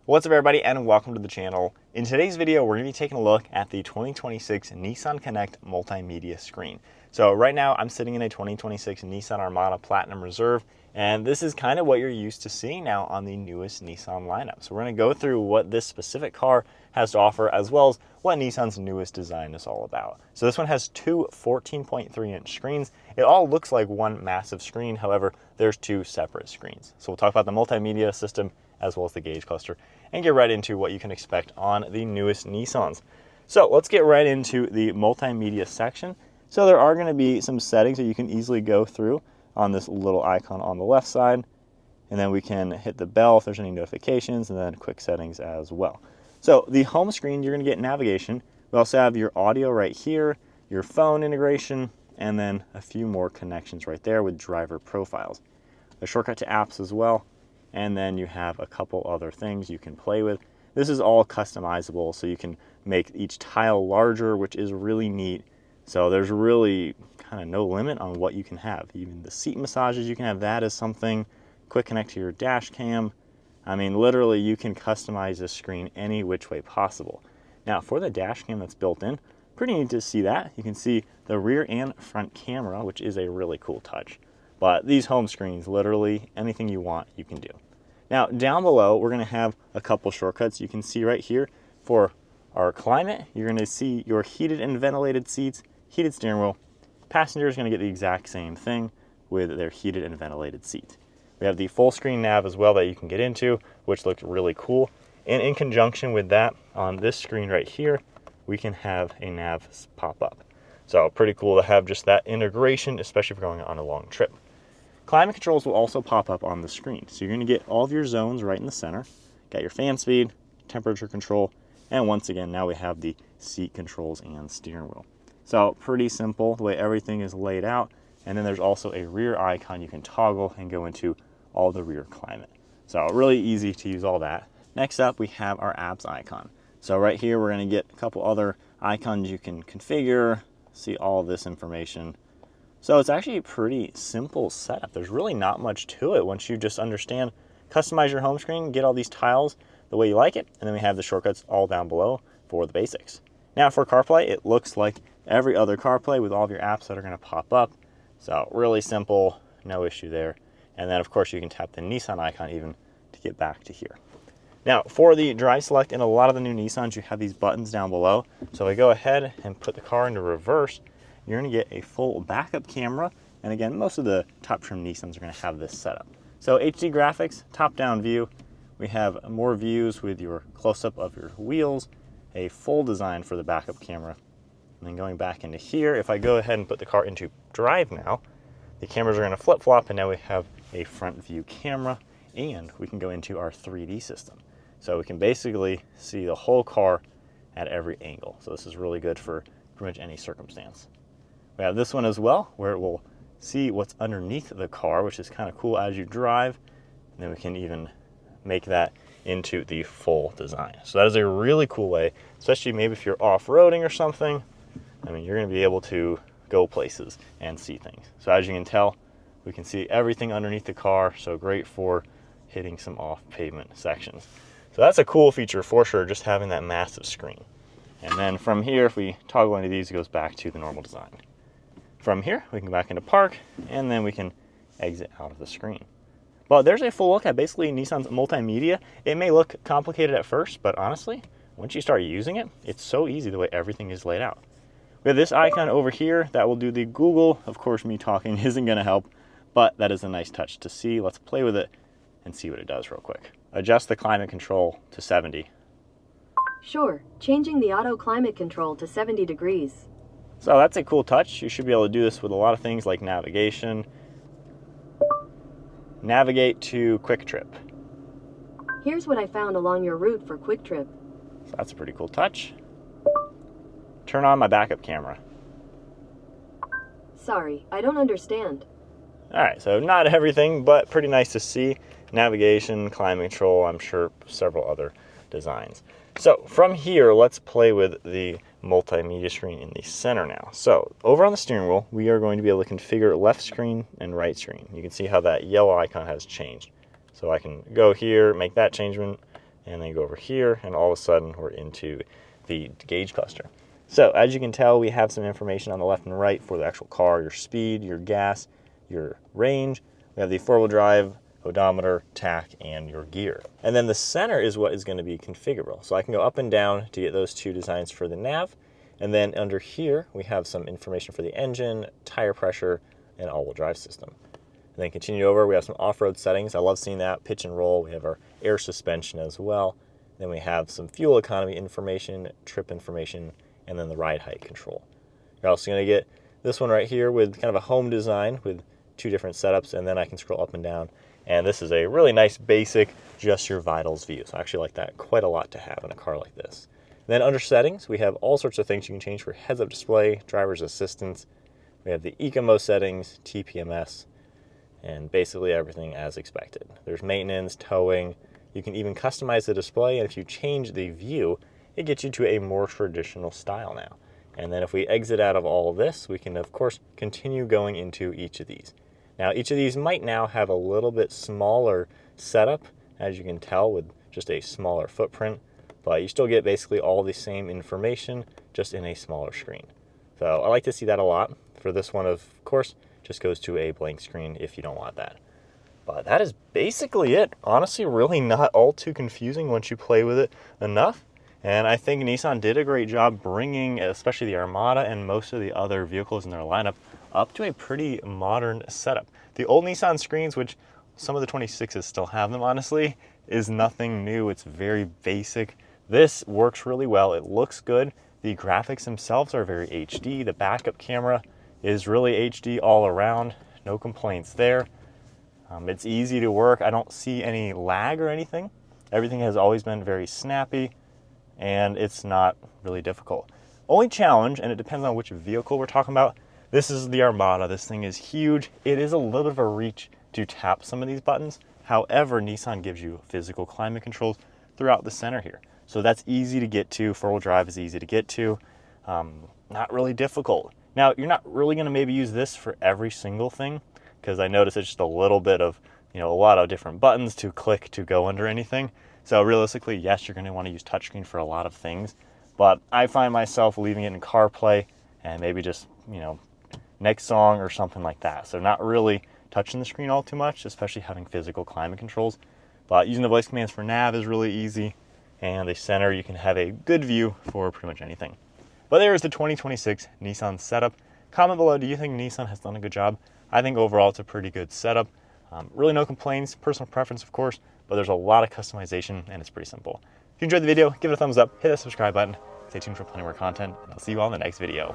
What's up everybody and welcome to the channel. In today's video, we're going to be taking a look at the 2026 Nissan Connect Multimedia Screen. So right now I'm sitting in a 2026 Nissan Armada Platinum Reserve, and this is kind of what you're used to seeing now on the newest Nissan lineup. So we're going to go through what this specific car has to offer, as well as what Nissan's newest design is all about. So this one has two 14.3-inch screens. It all looks like one massive screen, however, there's two separate screens. So we'll talk about the multimedia system as well as the gauge cluster, and get right into what you can expect on the newest Nissans. So let's get right into the multimedia section. So there are going to be some settings that you can easily go through on this little icon on the left side, and then we can hit the bell if there's any notifications, and then quick settings as well. So the home screen, you're going to get navigation. We also have your audio right here, your phone integration, and then a few more connections right there with driver profiles. A shortcut to apps as well. And then you have a couple other things you can play with. This is all customizable, so you can make each tile larger, which is really neat. So there's really kind of no limit on what you can have. Even the seat massages, you can have that as something. Quick connect to your dash cam. I mean, literally you can customize this screen any which way possible. Now for the dash cam that's built in, pretty neat to see that. You can see the rear and front camera, which is a really cool touch. But these home screens, literally anything you want, you can do. Now, down below, we're going to have a couple shortcuts. You can see right here for our climate, you're going to see your heated and ventilated seats, heated steering wheel. Passenger is going to get the exact same thing with their heated and ventilated seats. We have the full screen nav as well that you can get into, which looks really cool. And in conjunction with that, on this screen right here, we can have a nav pop up. So pretty cool to have just that integration, especially if you're going on a long trip. Climate controls will also pop up on the screen. So you're going to get all of your zones right in the center. Got your fan speed, temperature control, and once again, now we have the seat controls and steering wheel. So pretty simple the way everything is laid out. And then there's also a rear icon you can toggle and go into all the rear climate. So really easy to use all that. Next up, we have our apps icon. So right here, we're going to get a couple other icons you can configure, see all of this information. So it's actually a pretty simple setup. There's really not much to it once you just understand, customize your home screen, get all these tiles the way you like it, and then we have the shortcuts all down below for the basics. Now for CarPlay, it looks like every other CarPlay with all of your apps that are going to pop up. So really simple, no issue there. And then of course you can tap the Nissan icon even to get back to here. Now for the drive select, in a lot of the new Nissans, you have these buttons down below. So if I go ahead and put the car into reverse, you're going to get a full backup camera. And again, most of the top trim Nissans are going to have this setup. So HD graphics, top-down view. We have more views with your close-up of your wheels, a full design for the backup camera. And then going back into here, if I go ahead and put the car into drive now, the cameras are going to flip-flop, and now we have a front view camera, and we can go into our 3D system. So we can basically see the whole car at every angle. So this is really good for pretty much any circumstance. We have this one as well, where it will see what's underneath the car, which is kind of cool as you drive. And then we can even make that into the full design. So that is a really cool way, especially maybe if you're off-roading or something. I mean, you're going to be able to go places and see things. So as you can tell, we can see everything underneath the car. So great for hitting some off-pavement sections. So that's a cool feature for sure, just having that massive screen. And then from here, if we toggle into these, it goes back to the normal design. From here, we can go back into park, and then we can exit out of the screen. Well, there's a full look at basically Nissan's multimedia. It may look complicated at first, but honestly, once you start using it, it's so easy the way everything is laid out. We have this icon over here that will do the Google. Of course, me talking isn't going to help, but that is a nice touch to see. Let's play with it and see what it does real quick. Adjust the climate control to 70. Sure, changing the auto climate control to 70 degrees. So that's a cool touch. You should be able to do this with a lot of things like navigation. Navigate to Quick Trip. Here's what I found along your route for Quick Trip. So that's a pretty cool touch. Turn on my backup camera. Sorry, I don't understand. All right, so not everything, but pretty nice to see. Navigation, climate control, I'm sure several other designs. So from here, let's play with the multimedia screen in the center now. So over on the steering wheel, we are going to be able to configure left screen and right screen. You can see how that yellow icon has changed. So I can go here, make that changement, and then go over here, and all of a sudden we're into the gauge cluster. So as you can tell, we have some information on the left and right for the actual car, your speed, your gas, your range. We have the four-wheel drive, odometer, tach, and your gear. And then the center is what is going to be configurable. So I can go up and down to get those two designs for the nav. And then under here, we have some information for the engine, tire pressure, and all-wheel drive system. And then continue over, we have some off-road settings. I love seeing that, pitch and roll. We have our air suspension as well. Then we have some fuel economy information, trip information, and then the ride height control. You're also going to get this one right here with kind of a home design with two different setups, and then I can scroll up and down. And this is a really nice basic, just your vitals view. So I actually like that quite a lot to have in a car like this. And then under settings, we have all sorts of things you can change for heads-up display, driver's assistance. We have the eco mode settings, TPMS, and basically everything as expected. There's maintenance, towing. You can even customize the display, and if you change the view, it gets you to a more traditional style now. And then if we exit out of all of this, we can of course continue going into each of these. Now each of these might now have a little bit smaller setup, as you can tell, with just a smaller footprint, but you still get basically all the same information, just in a smaller screen. So I like to see that a lot. For this one, of course, just goes to a blank screen if you don't want that. But that is basically it. Honestly, really not all too confusing once you play with it enough. And I think Nissan did a great job bringing, especially the Armada and most of the other vehicles in their lineup, up to a pretty modern setup. The old Nissan screens, which some of the 26s still have them, honestly, is nothing new. It's very basic. This works really well. It looks good. The graphics themselves are very HD. The backup camera is really HD all around. No complaints there. It's easy to work. I don't see any lag or anything. Everything has always been very snappy, and it's not really difficult. Only challenge, and it depends on which vehicle we're talking about, this is the Armada. This thing is huge. It is a little bit of a reach to tap some of these buttons. However, Nissan gives you physical climate controls throughout the center here. So that's easy to get to. Four-wheel drive is easy to get to. Not really difficult. Now, you're not really going to maybe use this for every single thing, because I notice it's just a little bit of, a lot of different buttons to click to go under anything. So realistically, yes, you're going to want to use touchscreen for a lot of things, but I find myself leaving it in CarPlay and maybe just, next song or something like that. So not really touching the screen all too much, especially having physical climate controls. But using the voice commands for nav is really easy, and the center, you can have a good view for pretty much anything. But there is the 2026 Nissan setup. Comment below, do you think Nissan has done a good job? I think overall it's a pretty good setup. Really no complaints, personal preference of course, but there's a lot of customization and it's pretty simple. If you enjoyed the video, give it a thumbs up, hit that subscribe button, stay tuned for plenty more content, and I'll see you all in the next video.